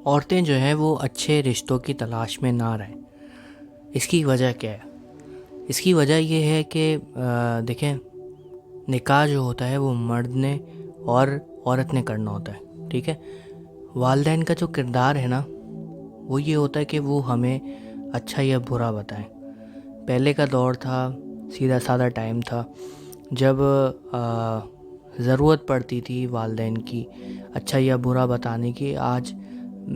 عورتیں جو ہیں وہ اچھے رشتوں کی تلاش میں نہ رہیں۔ اس کی وجہ کیا ہے؟ اس کی وجہ یہ ہے کہ دیکھیں، نکاح جو ہوتا ہے وہ مرد نے اور عورت نے کرنا ہوتا ہے، ٹھیک ہے؟ والدین کا جو کردار ہے نا، وہ یہ ہوتا ہے کہ وہ ہمیں اچھا یا برا بتائیں۔ پہلے کا دور تھا، سیدھا سادہ ٹائم تھا، جب ضرورت پڑتی تھی والدین کی اچھا یا برا بتانے کی۔ آج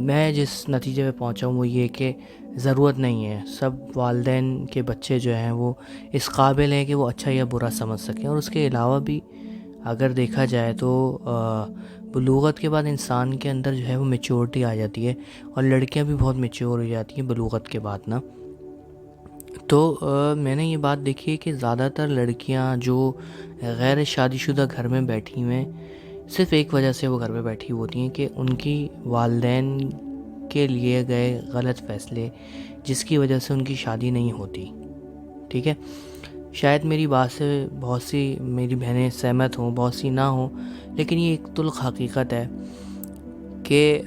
میں جس نتیجے پہ پہنچا ہوں وہ یہ کہ ضرورت نہیں ہے۔ سب والدین کے بچے جو ہیں وہ اس قابل ہیں کہ وہ اچھا یا برا سمجھ سکیں۔ اور اس کے علاوہ بھی اگر دیکھا جائے تو بلوغت کے بعد انسان کے اندر جو ہے وہ میچورٹی آ جاتی ہے، اور لڑکیاں بھی بہت میچور ہو جاتی ہیں بلوغت کے بعد نا۔ تو میں نے یہ بات دیکھی ہے کہ زیادہ تر لڑکیاں جو غیر شادی شدہ گھر میں بیٹھی ہوئیں، صرف ایک وجہ سے وہ گھر میں بیٹھی ہوتی ہیں کہ ان کی والدین کے لیے گئے غلط فیصلے، جس کی وجہ سے ان کی شادی نہیں ہوتی، ٹھیک ہے؟ شاید میری بات سے بہت سی میری بہنیں سہمت ہوں، بہت سی نہ ہوں، لیکن یہ ایک تلخ حقیقت ہے کہ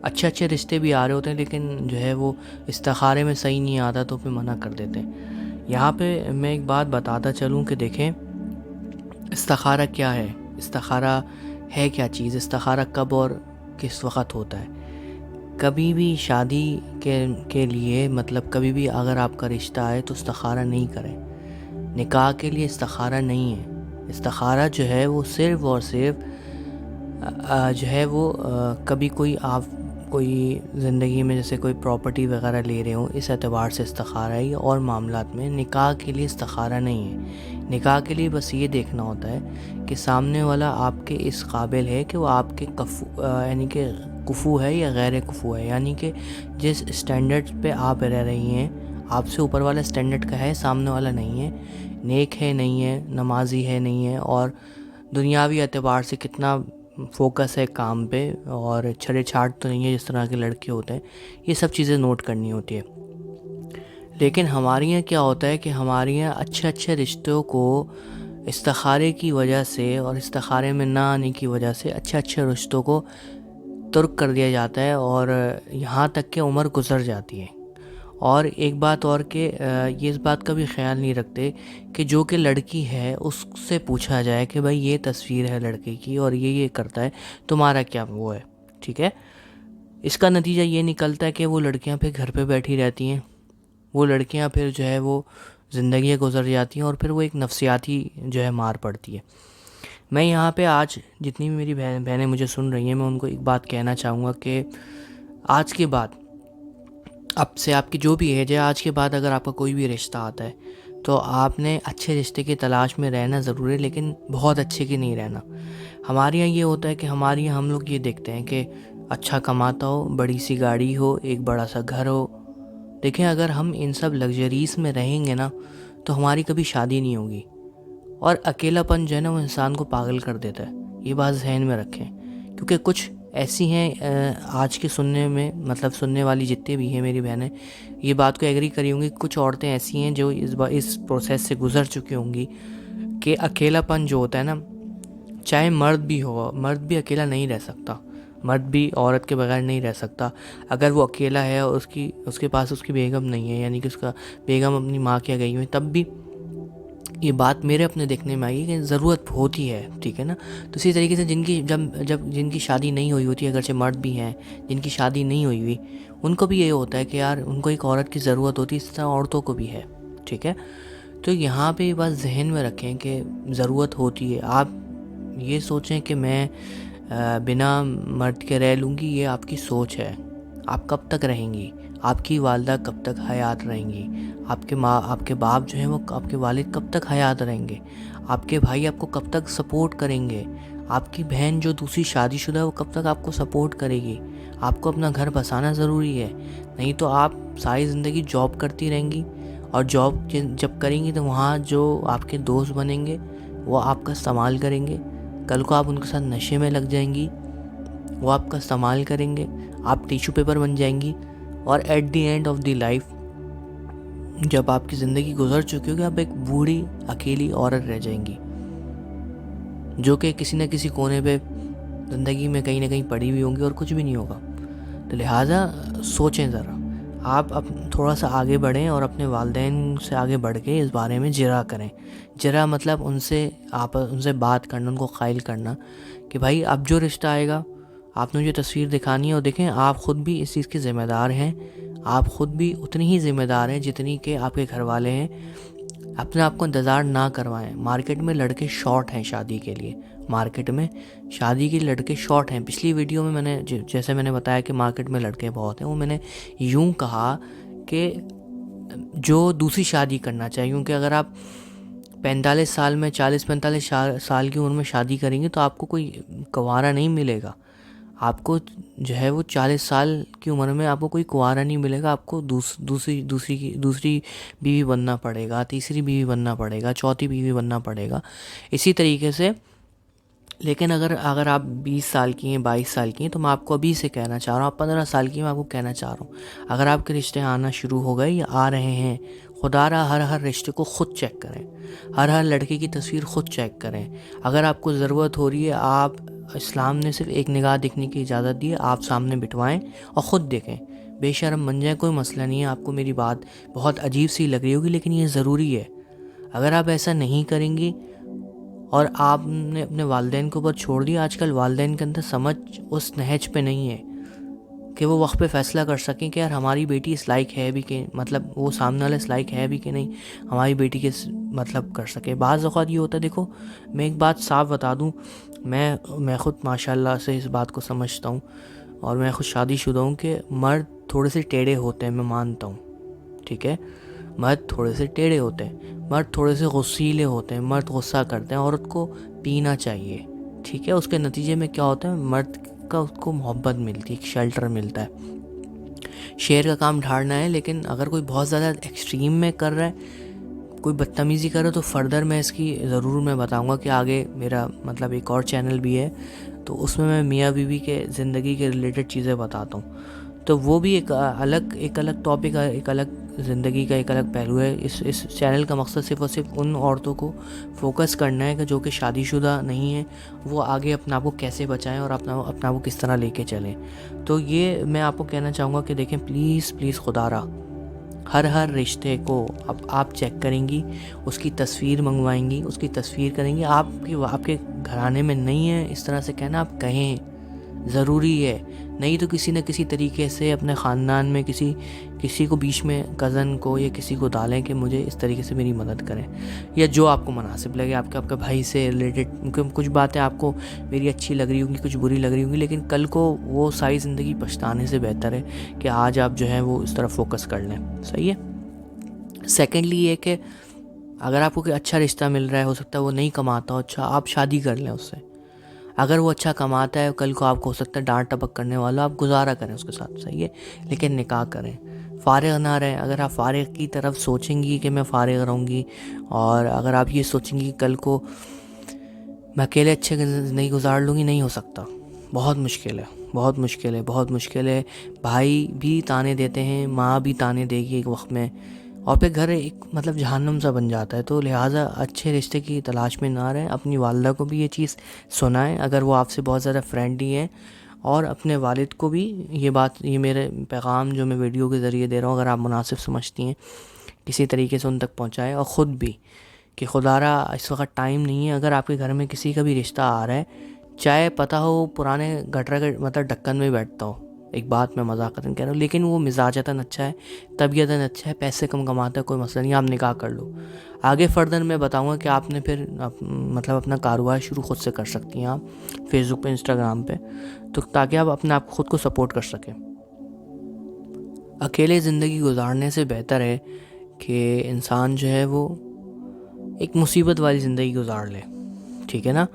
اچھے اچھے رشتے بھی آ رہے ہوتے ہیں، لیکن جو ہے وہ استخارے میں صحیح نہیں آتا تو پھر منع کر دیتے ہیں۔ یہاں پہ میں ایک بات بتاتا چلوں کہ دیکھیں، استخارہ کیا ہے؟ استخارہ ہے کیا چیز؟ استخارہ کب اور کس وقت ہوتا ہے؟ کبھی بھی شادی کے لیے، مطلب کبھی بھی اگر آپ کا رشتہ آئے تو استخارہ نہیں کریں۔ نکاح کے لیے استخارہ نہیں ہے۔ استخارہ جو ہے وہ صرف اور صرف جو ہے وہ کبھی کوئی زندگی میں جیسے کوئی پراپرٹی وغیرہ لے رہے ہوں، اس اعتبار سے استخارہ ہے، اور معاملات میں نکاح کے لیے استخارہ نہیں ہے۔ نکاح کے لیے بس یہ دیکھنا ہوتا ہے کہ سامنے والا آپ کے اس قابل ہے کہ وہ آپ کے یعنی کہ کفو ہے یا غیر کفو ہے، یعنی کہ جس اسٹینڈرڈ پہ آپ رہ رہی ہیں، آپ سے اوپر والا اسٹینڈرڈ کا ہے، سامنے والا نہیں ہے، نیک ہے نہیں ہے، نمازی ہے نہیں ہے، اور دنیاوی اعتبار سے کتنا فوکس ہے کام پہ، اور چھڑے چھاٹ تو نہیں ہے جس طرح کے لڑکے ہوتے ہیں۔ یہ سب چیزیں نوٹ کرنی ہوتی ہے۔ لیکن ہمارے یہاں کیا ہوتا ہے کہ ہمارے یہاں اچھے اچھے رشتوں کو استخارے کی وجہ سے اور استخارے میں نہ آنے کی وجہ سے اچھے اچھے رشتوں کو ترک کر دیا جاتا ہے، اور یہاں تک کہ عمر گزر جاتی ہے۔ اور ایک بات اور کہ یہ اس بات کا بھی خیال نہیں رکھتے کہ جو کہ لڑکی ہے اس سے پوچھا جائے کہ بھائی یہ تصویر ہے لڑکے کی اور یہ کرتا ہے، تمہارا کیا وہ ہے، ٹھیک ہے؟ اس کا نتیجہ یہ نکلتا ہے کہ وہ لڑکیاں پھر گھر پہ بیٹھی رہتی ہیں، وہ لڑکیاں پھر جو ہے وہ زندگیاں گزر جاتی ہیں، اور پھر وہ ایک نفسیاتی جو ہے مار پڑتی ہے۔ میں یہاں پہ آج جتنی بھی میری بہنیں مجھے سن رہی ہیں، میں ان کو ایک بات کہنا چاہوں گا کہ آج کے بعد، اب سے آپ کی جو بھی ایج ہے، آج کے بعد اگر آپ کا کوئی بھی رشتہ آتا ہے تو آپ نے اچھے رشتے کی تلاش میں رہنا ضروری ہے، لیکن بہت اچھے کی نہیں رہنا۔ ہمارے یہاں یہ ہوتا ہے کہ ہمارے یہاں ہم لوگ یہ دیکھتے ہیں کہ اچھا کماتا ہو، بڑی سی گاڑی ہو، ایک بڑا سا گھر ہو۔ دیکھیں، اگر ہم ان سب لگژریز میں رہیں گے نا تو ہماری کبھی شادی نہیں ہوگی، اور اکیلا پن جو ہے نا وہ انسان کو پاگل کر دیتا ہے۔ یہ بات ذہن میں رکھیں، کیونکہ کچھ ایسی ہیں آج کے سننے والی جتنے بھی ہیں میری بہنیں، یہ بات کو ایگری کری ہوں گی، کچھ عورتیں ایسی ہیں جو اس پروسیس سے گزر چکی ہوں گی کہ اکیلا پن جو ہوتا ہے نا، چاہے مرد بھی ہو، مرد بھی اکیلا نہیں رہ سکتا، مرد بھی عورت کے بغیر نہیں رہ سکتا۔ اگر وہ اکیلا ہے اور اس کے پاس اس کی بیگم نہیں ہے، یعنی کہ اس کا بیگم اپنی ماں کے گئی ہوئی، تب بھی یہ بات میرے اپنے دیکھنے میں آئی ہے کہ ضرورت ہوتی ہے، ٹھیک ہے نا؟ تو اسی طریقے سے جن کی شادی نہیں ہوئی ہوتی، اگرچہ مرد بھی ہیں جن کی شادی نہیں ہوئی ہوئی، ان کو بھی یہ ہوتا ہے کہ یار ان کو ایک عورت کی ضرورت ہوتی ہے، اس طرح عورتوں کو بھی ہے، ٹھیک ہے؟ تو یہاں پہ یہ بات ذہن میں رکھیں کہ ضرورت ہوتی ہے۔ آپ یہ سوچیں کہ میں بنا مرد کے رہ لوں گی، یہ آپ کی سوچ ہے۔ آپ کب تک رہیں گی؟ آپ کی والدہ کب تک حیات رہیں گی؟ آپ کے باپ جو ہیں وہ آپ کے والد کب تک حیات رہیں گے؟ آپ کے بھائی آپ کو کب تک سپورٹ کریں گے؟ آپ کی بہن جو دوسری شادی شدہ ہے وہ کب تک آپ کو سپورٹ کرے گی؟ آپ کو اپنا گھر بسانا ضروری ہے، نہیں تو آپ ساری زندگی جاب کرتی رہیں گی، اور جاب جب کریں گی تو وہاں جو آپ کے دوست بنیں گے وہ آپ کا استعمال کریں گے، کل کو آپ ان کے ساتھ نشے میں لگ جائیں گی، وہ آپ کا استعمال کریں گے، آپ ٹیشو پیپر بن جائیں گی، اور at the end of the life جب آپ کی زندگی گزر چکی ہوگی، آپ ایک بوڑھی اکیلی عورت رہ جائیں گی، جو کہ کسی نہ کسی کونے پہ زندگی میں کہیں نہ کہیں پڑی ہوئی ہوں گی اور کچھ بھی نہیں ہوگا. تو لہٰذا سوچیں ذرا, آپ تھوڑا سا آگے بڑھیں اور اپنے والدین سے آگے بڑھ کے اس بارے میں جرا کریں. جرا مطلب ان سے بات کرنا, ان کو قائل کرنا کہ بھائی اب جو رشتہ آئے گا آپ نے جو تصویر دکھانی ہے, اور دیکھیں آپ خود بھی اس چیز کے ذمہ دار ہیں, آپ خود بھی اتنی ہی ذمہ دار ہیں جتنی کہ آپ کے گھر والے ہیں. اپنے آپ کو انتظار نہ کروائیں. مارکیٹ میں لڑکے شارٹ ہیں شادی کے لیے, مارکیٹ میں شادی کے لڑکے شارٹ ہیں. پچھلی ویڈیو میں جیسے میں نے بتایا کہ مارکیٹ میں لڑکے بہت ہیں, وہ میں نے یوں کہا کہ جو دوسری شادی کرنا چاہیے, کیونکہ اگر آپ 45 سال میں 40-45 سال کی عمر میں شادی کریں گے تو آپ کو کوئی کنوارا نہیں ملے گا. آپ کو جو ہے وہ 40 سال کی عمر میں آپ کو کوئی کنوارا نہیں ملے گا. آپ کو دوسری بیوی بننا پڑے گا, تیسری بیوی بننا پڑے گا, چوتھی بیوی بننا پڑے گا, اسی طریقے سے. لیکن اگر آپ 20 سال کی ہیں, 22 سال کی ہیں, تو میں آپ کو ابھی سے کہنا چاہ رہا ہوں, آپ 15 سال کی میں آپ کو کہنا چاہ رہا ہوں, اگر آپ کے رشتے آنا شروع ہو گئے یا آ رہے ہیں, خدا را ہر رشتے کو خود چیک کریں, ہر لڑکے کی تصویر خود چیک کریں. اگر آپ کو ضرورت ہو رہی ہے, آپ اسلام نے صرف ایک نگاہ دیکھنے کی اجازت دی ہے, آپ سامنے بٹھوائیں اور خود دیکھیں. بے شرم بن جائیں, کوئی مسئلہ نہیں ہے. آپ کو میری بات بہت عجیب سی لگ رہی ہوگی لیکن یہ ضروری ہے. اگر آپ ایسا نہیں کریں گی اور آپ نے اپنے والدین کو اوپر چھوڑ دیا, آج کل والدین کے اندر سمجھ اس نہج پہ نہیں ہے کہ وہ وقت پہ فیصلہ کر سکیں کہ یار ہماری بیٹی اس لائق ہے بھی کہ, مطلب وہ سامنے والا اس لائق ہے بھی کہ نہیں, ہماری بیٹی کے مطلب کر سکے. بعض اوقات یہ ہوتا ہے, دیکھو میں ایک بات صاف بتا دوں, میں خود ماشاءاللہ سے اس بات کو سمجھتا ہوں اور میں خود شادی شدہ ہوں کہ مرد تھوڑے سے ٹیڑھے ہوتے ہیں, میں مانتا ہوں, ٹھیک ہے, مرد تھوڑے سے ٹیڑھے ہوتے ہیں, مرد تھوڑے سے غصیلے ہوتے ہیں, مرد غصہ کرتے ہیں. عورت کو پینا چاہیے, ٹھیک ہے, اس کے نتیجے میں کیا ہوتا ہے, مرد کا اس کو محبت ملتی ہے, ایک شیلٹر ملتا ہے. شیر کا کام ڈھاڑنا ہے, لیکن اگر کوئی بہت زیادہ ایکسٹریم میں کر رہا ہے, کوئی بدتمیزی کر رہا ہے, تو فردر میں اس کی ضرور میں بتاؤں گا کہ آگے میرا مطلب ایک اور چینل بھی ہے, تو اس میں میاں بیوی کے زندگی کے ریلیٹڈ چیزیں بتاتا ہوں. تو وہ بھی ایک الگ ٹاپک ہے, ایک الگ زندگی کا ایک الگ پہلو ہے. اس چینل کا مقصد صرف اور صرف ان عورتوں کو فوکس کرنا ہے کہ جو کہ شادی شدہ نہیں ہیں, وہ آگے اپنا آپ کو کیسے بچائیں اور اپنا آپ کو کس طرح لے کے چلیں. تو یہ میں آپ کو کہنا چاہوں گا کہ دیکھیں پلیز خدا را ہر رشتے کو اب آپ چیک کریں گی, اس کی تصویر منگوائیں گی, اس کی تصویر کریں گی. آپ کے گھرانے میں نہیں ہے اس طرح سے کہنا, آپ کہیں, ضروری ہے. نہیں تو کسی نہ کسی طریقے سے اپنے خاندان میں کسی کو بیچ میں, کزن کو یا کسی کو ڈالیں کہ مجھے اس طریقے سے میری مدد کریں, یا جو آپ کو مناسب لگے. آپ کے بھائی سے ریلیٹڈ کچھ باتیں آپ کو میری اچھی لگ رہی ہوں گی, کچھ بری لگ رہی ہوں گی, لیکن کل کو وہ ساری زندگی پچھتانے سے بہتر ہے کہ آج آپ جو ہے وہ اس طرح فوکس کر لیں. صحیح ہے. سیکنڈلی یہ کہ اگر آپ کو کوئی اچھا رشتہ مل رہا ہے, ہو سکتا ہے وہ نہیں کماتا ہو, اچھا آپ شادی کر لیں اس سے. اگر وہ اچھا کماتا ہے, کل کو آپ کو ہو سکتا ہے ڈانٹ ٹپک کرنے والا, آپ گزارا کریں اس کے ساتھ, صحیح ہے, لیکن نکاح کریں, فارغ نہ رہیں. اگر آپ فارغ کی طرف سوچیں گی کہ میں فارغ رہوں گی, اور اگر آپ یہ سوچیں گی کہ کل کو میں اکیلے اچھے زندگی گزار لوں گی, نہیں ہو سکتا. بہت مشکل ہے. بھائی بھی تانے دیتے ہیں, ماں بھی تانے دے گی ایک وقت میں, اور پھر گھر ایک مطلب جہنم سا بن جاتا ہے. تو لہٰذا اچھے رشتے کی تلاش میں نہ رہیں. اپنی والدہ کو بھی یہ چیز سنائیں اگر وہ آپ سے بہت زیادہ فرینڈلی ہیں, اور اپنے والد کو بھی یہ میرے پیغام جو میں ویڈیو کے ذریعے دے رہا ہوں, اگر آپ مناسب سمجھتی ہیں کسی طریقے سے ان تک پہنچائیں. اور خود بھی کہ خدا را اس وقت ٹائم نہیں ہے. اگر آپ کے گھر میں کسی کا بھی رشتہ آ رہا ہے, چاہے پتہ ہو پرانے گٹر کے مطلب ڈھکن میں بیٹھتا ہو, ایک بات میں مذاقتاً کہہ رہا ہوں, لیکن وہ مزاجتاً اچھا ہے, طبیعتاً اچھا ہے, پیسے کم کماتا ہے, کوئی مسئلہ نہیں, آپ نکاح کر لو. آگے فردر میں بتاؤں گا کہ آپ نے پھر مطلب اپنا کاروبار شروع خود سے کر سکتی ہیں, آپ فیس بک پہ, انسٹاگرام پہ, تو تاکہ آپ اپنے آپ خود کو سپورٹ کر سکیں. اکیلے زندگی گزارنے سے بہتر ہے کہ انسان جو ہے وہ ایک مصیبت والی زندگی گزار لے, ٹھیک ہے نا,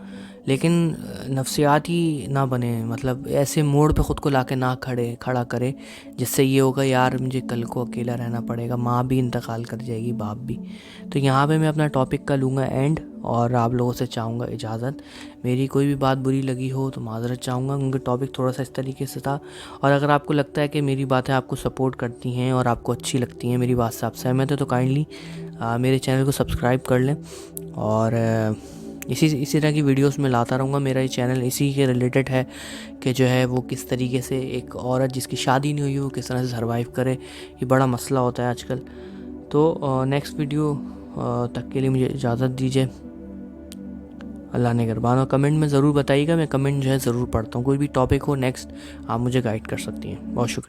لیکن نفسیاتی نہ بنے, مطلب ایسے موڑ پہ خود کو لا کے نہ کھڑا کرے جس سے یہ ہوگا یار مجھے کل کو اکیلا رہنا پڑے گا, ماں بھی انتقال کر جائے گی, باپ بھی. تو یہاں پہ میں اپنا ٹاپک کا لوں گا اینڈ, اور آپ لوگوں سے چاہوں گا اجازت. میری کوئی بھی بات بری لگی ہو تو معذرت چاہوں گا, کیونکہ ٹاپک تھوڑا سا اس طریقے سے تھا. اور اگر آپ کو لگتا ہے کہ میری باتیں آپ کو سپورٹ کرتی ہیں اور آپ کو اچھی لگتی ہیں, میری بات سے آپ سہمت ہے, تو کائنڈلی میرے چینل کو سبسکرائب کر لیں, اور اسی طرح کی ویڈیوز میں لاتا رہوں گا. میرا یہ چینل اسی کے ریلیٹڈ ہے کہ جو ہے وہ کس طریقے سے ایک عورت جس کی شادی نہیں ہوئی وہ کس طرح سے سروائیو کرے. یہ بڑا مسئلہ ہوتا ہے آج کل. تو نیکسٹ ویڈیو تک کے لیے مجھے اجازت دیجیے. اللہ نے نگہبان. اور کمنٹ میں ضرور بتائیے گا, میں کمنٹ جو ہے ضرور پڑھتا ہوں. کوئی بھی ٹاپک ہو نیکسٹ آپ مجھے گائیڈ کر سکتی ہیں. بہت شکریہ.